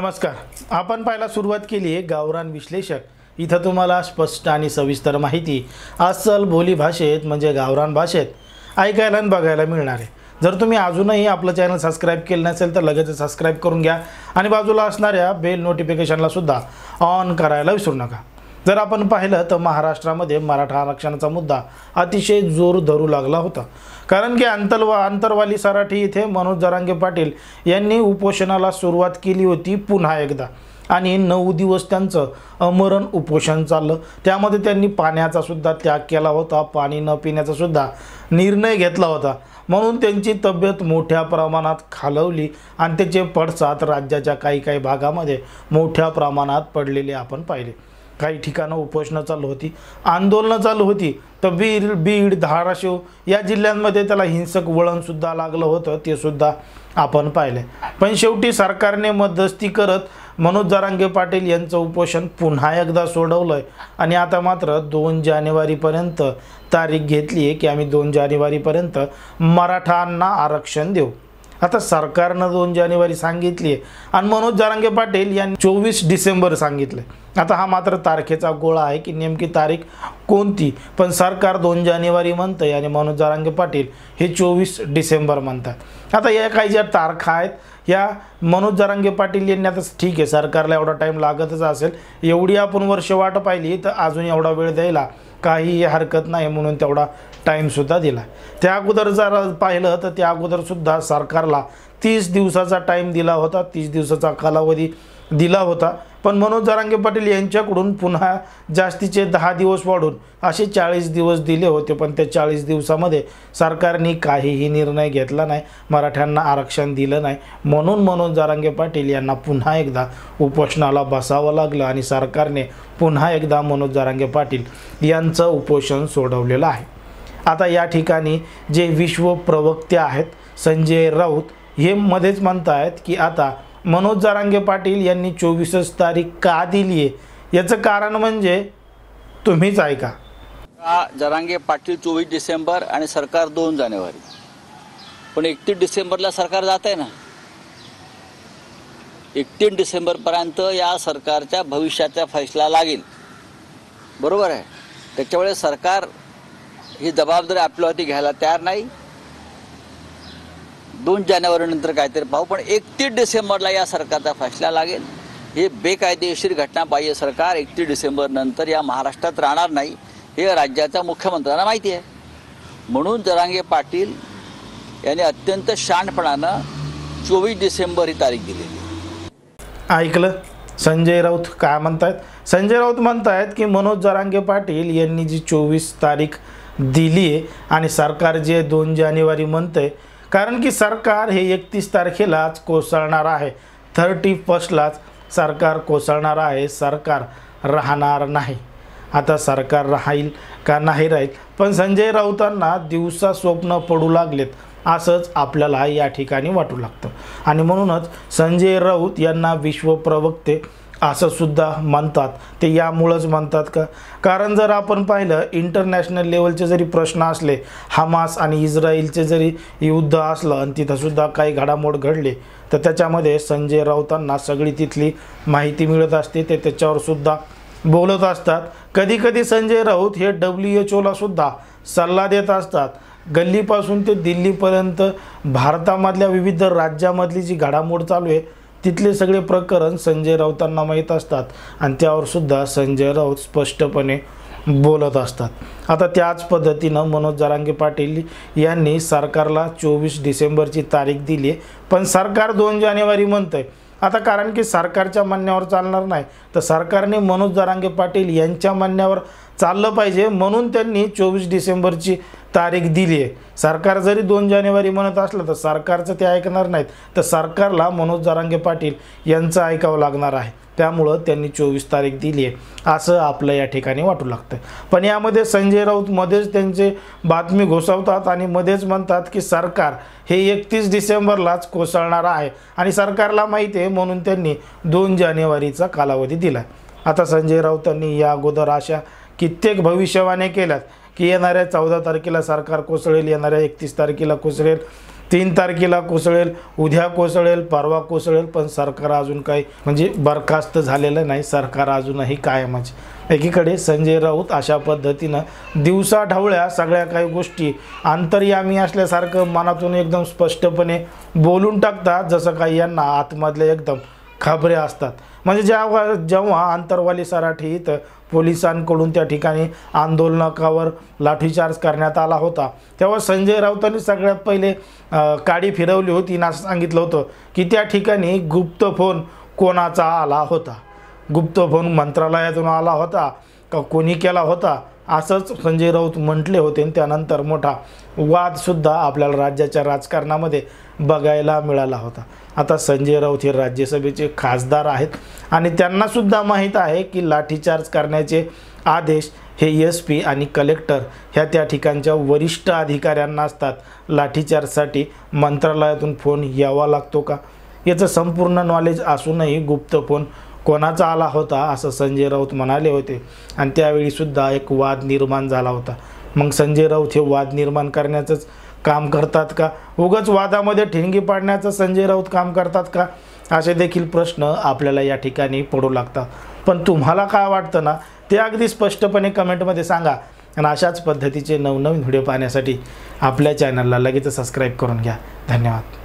नमस्कार. आपण पाहायला सुरुवात केली आहे गावरान विश्लेषक. इथं तुम्हाला स्पष्ट आणि सविस्तर माहिती अस्सल बोली भाषेत म्हणजे गावरान भाषेत ऐकायला आणि बघायला मिळणार आहे. जर तुम्ही अजूनही आपलं चॅनल सबस्क्राइब केलं नसेल तर लगेच सबस्क्राइब करून घ्या आणि बाजूला असणाऱ्या बेल नोटिफिकेशनला सुद्धा ऑन करायला विसरू नका. जर आपण पाहिलं तर महाराष्ट्रामध्ये मराठा आरक्षणाचा मुद्दा अतिशय जोर धरू लागला होता. कारण की अंतरवाली सराठी इथे मनोज जरांगे पाटील यांनी उपोषणाला सुरुवात केली होती पुन्हा एकदा आणि 9 दिवस त्यांचं अमरण उपोषण चाललं. त्यामध्ये त्यांनी पाण्याचा सुद्धा त्याग केला होता, पाणी न पिण्याचा सुद्धा निर्णय घेतला होता. म्हणून त्यांची तब्येत मोठ्या प्रमाणात खालवली आणि त्याचे पडसाद राज्याच्या काही भागामध्ये मोठ्या प्रमाणात पडलेले आपण पाहिले. काही ठिकाणं उपोषणं चालू होती, आंदोलनं चालू होती. तर बीड धाराशिव या जिल्ह्यांमध्ये त्याला हिंसक वळणसुद्धा लागलं होतं, ते सुद्धा आपण पाहिले. पण शेवटी सरकारने मध्यस्थी करत मनोज जरांगे पाटील यांचं उपोषण पुन्हा एकदा सोडवलं आहे आणि आता मात्र 2 जानेवारीपर्यंत तारीख घेतली आहे की आम्ही 2 जानेवारीपर्यंत मराठांना आरक्षण देऊ. आता सरकारनं 2 जानेवारी सांगितली आहे आणि मनोज जरांगे पाटील यांनी 24 डिसेंबर सांगितले. आता हा मात्र तारखेचा गोळा आहे की नेमकी तारीख कोणती. पण सरकार 2 जानेवारी म्हणतंय आणि मनोज जरांगे पाटील हे 24 डिसेंबर म्हणतात. आता या काही ज्या तारखा आहेत या मनोज जरांगे पाटील यांनी आता ठीक आहे सरकारला एवढा टाईम लागतच असेल, एवढी आपण वर्ष वाट पाहिली तर अजून एवढा वेळ द्यायला काही हरकत नाही म्हणून तेवढा टाईमसुद्धा दिला. त्या अगोदर जर पाहिलं तर त्या अगोदरसुद्धा सरकारला 30 दिवसाचा टाईम दिला होता, 30 दिवसाचा कालावधी दिला होता. पण मनोज जरांगे पाटील यांच्याकडून पुन्हा जास्तीचे 10 दिवस वाढून असे 40 दिवस दिले होते. पण त्या 40 दिवसामध्ये सरकारने काहीही निर्णय घेतला नाही, मराठ्यांना आरक्षण दिलं नाही. म्हणून मनोज जरांगे पाटील यांना पुन्हा एकदा उपोषणाला बसावं लागलं आणि सरकारने पुन्हा एकदा मनोज जरांगे पाटील यांचं उपोषण सोडवलेलं आहे. आता या ठिकाणी जे विश्व प्रवक्ते आहेत संजय राऊत हे मध्येच म्हणतायत की आता मनोज जरांगे पाटील यांनी 24 तारीख का दिली आहे याचं कारण म्हणजे तुम्हीच ऐका. जरांगे पाटील 24 डिसेंबर आणि सरकार 2 जानेवारी. पण 31 डिसेंबरला सरकार जात आहे ना. 31 डिसेंबरपर्यंत या सरकारच्या भविष्याचा फैसला लागेल, बरोबर आहे. त्याच्यामुळे सरकार ही जबाबदारी आपल्यावरती घ्यायला तयार नाही. 2 जानेवारीनंतर काहीतरी पाहू, पण 31 डिसेंबरला या सरकारचा फैसला लागेल. हे बेकायदेशीर घटना बाह्य सरकार 31 डिसेंबर नंतर या महाराष्ट्रात राहणार नाही हे राज्याच्या मुख्यमंत्र्यांना माहिती आहे. म्हणून जरांगे पाटील यांनी अत्यंत शहाणपणानं 24 डिसेंबर ही तारीख दिलेली. ऐकलं संजय राऊत काय म्हणतायत. संजय राऊत म्हणतायत की मनोज जरांगे पाटील यांनी जी 24 तारीख दिली आहे आणि सरकार जे 2 जानेवारी म्हणतंय, कारण की सरकार हे 31 तारखेलाच कोसळणार आहे, 31लाच सरकार कोसळणार आहे. सरकार राहणार नाही. आता सरकार राहील का नाही राहील, पण संजय राऊतांना दिवसा स्वप्न पडू लागलेत असंच आपल्याला या ठिकाणी वाटू लागतं. आणि म्हणूनच संजय राऊत यांना विश्व प्रवक्ते असं सुद्धा म्हणतात. ते यामुळंच म्हणतात का, कारण जर आपण पाहिलं इंटरनॅशनल लेवलचे जरी प्रश्न असले, हमास आणि इस्रायलचे जरी युद्ध असलं आणि तिथंसुद्धा काही घडामोड घडले तर त्याच्यामध्ये संजय राऊतांना सगळी तिथली माहिती मिळत असते, ते त्याच्यावरसुद्धा बोलत असतात. कधी संजय राऊत हे WHO सुद्धा सल्ला देत असतात. गल्लीपासून ते दिल्लीपर्यंत भारतामधल्या विविध राज्यामधली जी घडामोड चालू आहे तिथले सगळे प्रकरण संजय राऊतांना माहीत असतात आणि त्यावरसुद्धा संजय राऊत स्पष्टपणे बोलत असतात. आता त्याच पद्धतीनं मनोज जरांगे पाटील यांनी सरकारला 24 डिसेंबरची तारीख दिली आहे, पण सरकार 2 जानेवारी म्हणतंय. आता कारण की सरकारच्या म्हणण्यावर चालणार नाही तर सरकारने मनोज जरांगे पाटील यांच्या म्हणण्यावर चाललं पाहिजे, म्हणून त्यांनी 24 डिसेंबरची तारीख दिली आहे. सरकार जरी 2 जानेवारी म्हणत असलं तर सरकारचं ते ऐकणार नाहीत, तर सरकारला मनोज जरांगे पाटील यांचं ऐकावं लागणार आहे. त्यामुळं त्यांनी 24 तारीख दिली आहे असं आपलं या ठिकाणी वाटू लागतं. पण यामध्ये संजय राऊत मध्येच त्यांचे बातमी घोषवतात आणि मध्येच म्हणतात की सरकार हे 31 डिसेंबरलाच कोसळणार आहे आणि सरकारला माहिती आहे म्हणून त्यांनी 2 जानेवारीचा कालावधी दिला. आता संजय राऊतांनी या अगोदर अशा कित्येक भविष्यवाणी केल्यात की येणाऱ्या 14 तारखेला सरकार कोसळेल, येणाऱ्या 31 तारखेला कोसळेल. 3 तारखेला कोसळेल, उद्या कोसळेल, परवा कोसळेल, पण सरकार अजून काही म्हणजे बरखास्त झालेलं नाही, सरकार अजूनही कायमच. एकीकडे संजय राऊत अशा पद्धतीनं दिवसाढवळ्या सगळ्या काही गोष्टी अंतर्यामी असल्यासारखं मनातून एकदम स्पष्टपणे बोलून टाकतात, जसं काही यांना आतमधले एकदम खबरे असतात. म्हणजे जेव्हा अंतरवाली सराठी इथं पोलिसांकडून त्या ठिकाणी आंदोलकावर लाठीचार्ज करण्यात आला होता, तेव्हा संजय राऊतांनी सगळ्यात पहिले काडी फिरवली होती आणि असं सांगितलं होतं की त्या ठिकाणी गुप्त फोन कोणाचा आला होता, गुप्त फोन मंत्रालयातून आला होता का कोणी केला होता, असंच संजय राऊत म्हटले होते. आणि त्यानंतर मोठा वादसुद्धा आपल्याला राज्याच्या राजकारणामध्ये बघायला मिळाला होता. आता संजय राऊत हे राज्यसभेचे खासदार आहेत आणि त्यांनासुद्धा माहीत आहे की लाठीचार्ज करण्याचे आदेश हे SP आणि कलेक्टर ह्या त्या ठिकाणच्या वरिष्ठ अधिकाऱ्यांना असतात. लाठीचार्जसाठी मंत्रालयातून फोन यावा लागतो का, याचं संपूर्ण नॉलेज असूनही गुप्त फोन कोणाचा आला होता असं संजय राऊत म्हणाले होते. आणि त्यावेळीसुद्धा एक वाद निर्माण झाला होता. मग संजय राऊत हे वाद निर्माण करण्याचंच काम करतात का, उगाच वादामध्ये ठिणगी पाडण्याचं संजय राऊत काम करतात का, असे देखील प्रश्न आपल्याला या ठिकाणी पडू लागतात. पण तुम्हाला काय वाटतं ना, ते अगदी स्पष्टपणे कमेंटमध्ये सांगा. आणि अशाच पद्धतीचे नवनवीन व्हिडिओ पाहण्यासाठी आपल्या चॅनलला लगेच सबस्क्राईब करून घ्या. धन्यवाद.